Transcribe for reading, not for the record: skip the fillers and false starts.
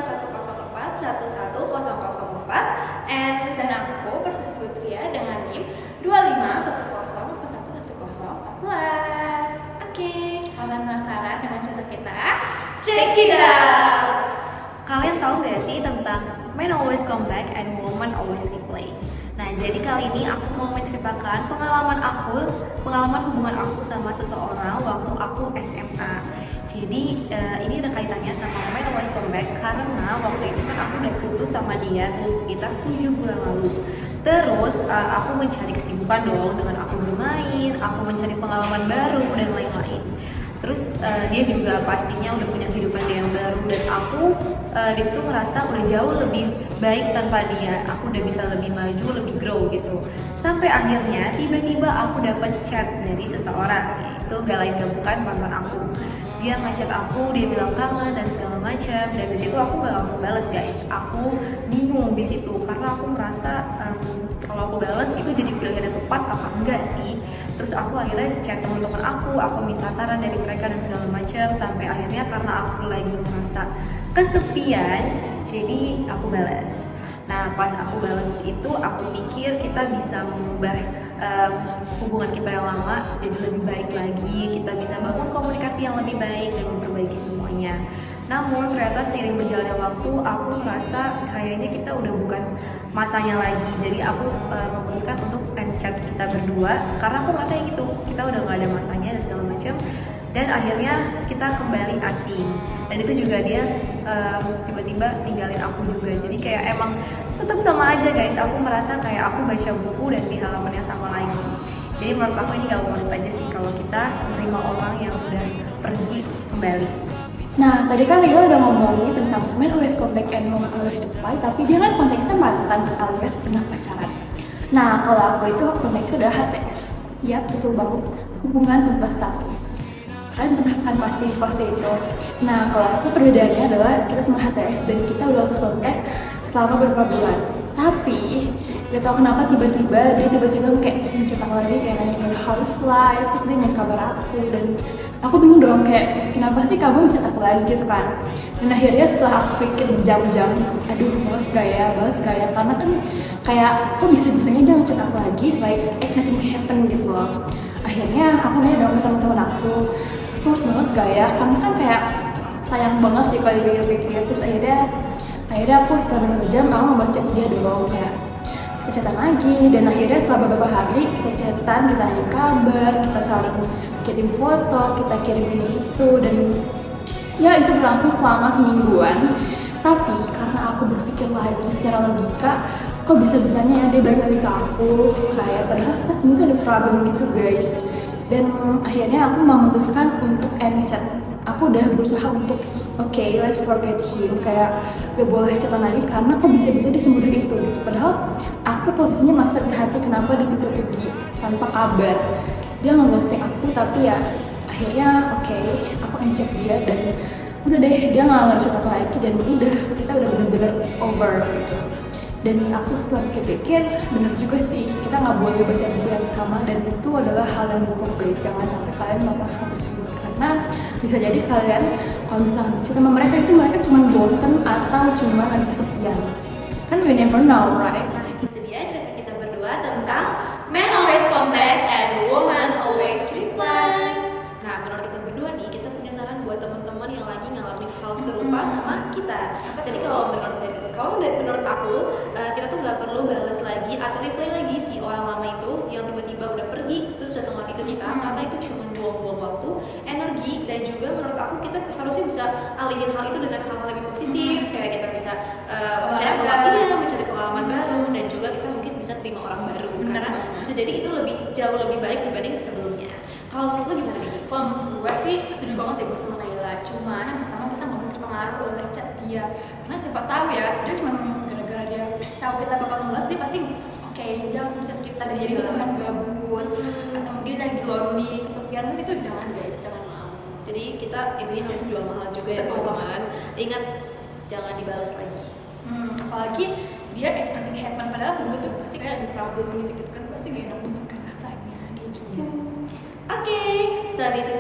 251041104 Dan aku Persis Lutfia dengan NIM 251041114. Oke, Kalian penasaran dengan cerita kita? check it out. Kalian tahu gak sih tentang Men Always Come Back and Woman Always Replay? Nah, jadi kali ini aku mau menceritakan pengalaman hubungan aku sama seseorang waktu aku SMA. Jadi ini ada kaitannya sama Men Always Come Back karena waktu itu kan aku udah putus sama dia tuh sekitar 7 bulan lalu. Terus aku mencari kesibukan dong dengan aku bermain, aku mencari pengalaman baru dan lain-lain. Terus dia juga pastinya udah punya kehidupan dia yang baru dan aku di situ ngerasa udah jauh lebih baik tanpa dia. Aku udah bisa lebih maju, lebih grow gitu. Sampai akhirnya tiba-tiba aku dapat chat dari seseorang, yaitu gak lain gak bukan mantan aku. Dia ngechat aku, dia bilang kangen dan segala macam. Dan di situ aku gak langsung balas guys. Aku bingung di situ karena aku merasa kalau aku balas itu jadi pilihan yang tepat apa enggak sih. Terus aku akhirnya chat teman-teman aku minta saran dari mereka dan segala macam. Sampai akhirnya karena aku lagi merasa kesepian, jadi aku balas. Nah pas aku balas itu aku pikir kita bisa mengubah hubungan kita yang lama jadi lebih baik lagi. Kita bisa bangun komunikasi yang lebih baik dan memperbaiki semuanya. Namun ternyata seiring berjalannya waktu aku merasa kayaknya kita udah bukan masanya lagi. Jadi aku memutuskan untuk end chat kita berdua karena aku merasa gitu, kita udah gak ada masanya dan segala macam. Dan akhirnya kita kembali asing. Dan itu juga dia tiba-tiba ninggalin aku juga. Jadi kayak emang tetap sama aja guys. Aku merasa kayak aku baca buku dan di halaman yang sama lagi. Jadi menurut aku ini gak worth aja sih kalau kita menerima orang yang udah pergi kembali. Nah, tadi kan Ria udah ngomongin tentang Men Always Come Back and Woman Always Reply, tapi dia kan konteksnya mantan alias pernah pacaran. Nah, kalau aku itu konteksnya udah HTS. Iya, betul banget. Hubungan tanpa status. Kalian pernah kan pasti di fase itu. Nah, kalau aku perbedaannya adalah kita cuma HTS dan kita udah harus kontak selama beberapa bulan. Tapi gak tau kenapa tiba-tiba dia kayak mencetak lagi, kayak nanyain how's life, terus dia nyari kabar aku dan aku bingung dong kayak kenapa sih kamu mencetak lagi gitu kan. Dan akhirnya setelah aku pikir berjam-jam, aduh balas gak ya, karena kan kayak kok bisa-bisanya dia mencetak lagi like nothing happen gitu loh. Akhirnya aku nanya dong ke teman-teman aku harus balas gak ya, karena kan kayak sayang banget sih kalau dipikir-pikir. Terus akhirnya aku setelah beberapa jam aku ngebahas chat dia dong, kayak kita chatan lagi. Dan akhirnya setelah beberapa hari kita chatan, kita nanya kabar, kita saling kirim foto, kita kirim ini itu, dan ya itu berlangsung selama semingguan. Tapi karena aku berpikir lagi secara logika, kok bisa-bisanya ya dia balik lagi ke aku, kayak padahal kan sebenarnya ada problem gitu guys. Dan akhirnya aku memutuskan untuk end chat. Aku udah berusaha untuk okay, let's forget him, kayak gak boleh chatan lagi karena kok bisa-bisa dia semudah itu gitu. Padahal aku posisinya masih sakit hati kenapa dia tiba pergi tanpa kabar. Dia nge-ghosting aku, tapi ya akhirnya okay, aku unchat dia dan udah deh, dia gak ngerasa apa lagi dan udah, kita udah bener-bener over gitu. Dan aku setelah pikir-pikir, bener juga sih, kita gak boleh baca buku yang sama dan itu adalah hal yang buruk guys. Jangan sampai kalian melakukan hal tersebut karena bisa jadi kalian kalau misalnya cerita sama mereka itu mereka cuma bosen atau cuma lagi kesepian. Kan we never know, right? Nah, itu dia cerita kita berdua tentang Men Always Come Back and Woman Always Reply. Nah, menurut kita berdua nih, kita punya saran buat teman-teman yang lagi ngalamin hal serupa sama kita. Jadi kalau menurut aku, kita tuh nggak perlu balas lagi atau reply lagi si orang lama itu yang tiba-tiba udah pergi terus datang lagi ke kita, karena itu cuma buang-buang waktu, energi, dan juga menurut aku kita harusnya bisa alihin hal itu dengan hal-hal lebih positif, kayak kita bisa mencari pengalaman baru, dan juga kita mungkin bisa terima orang baru karena bisa jadi itu jauh lebih baik dibanding sebelumnya. Kalau menurut lo gimana nih? Kalau menurut gue sih setuju banget sih gue sama Naila. Cuman yang pertama kita nggak boleh terpengaruh oleh chat dia, karena siapa tahu ya dia cuma gara-gara dia tahu kita bakal ngelas dia pasti oke, dia langsung chat kita dan jadi bahan gabut atau mungkin lagi lonely, kesepian. Kan itu jangan guys, jangan mau. Jadi kita intinya harus jual mahal juga ya teman-teman. Ingat jangan dibalas lagi. Apalagi dia nothing happen padahal sebelum itu pasti kayak ada problem gitu kan, pasti gak enak banget kan rasanya kayak gitu. Okay, so this is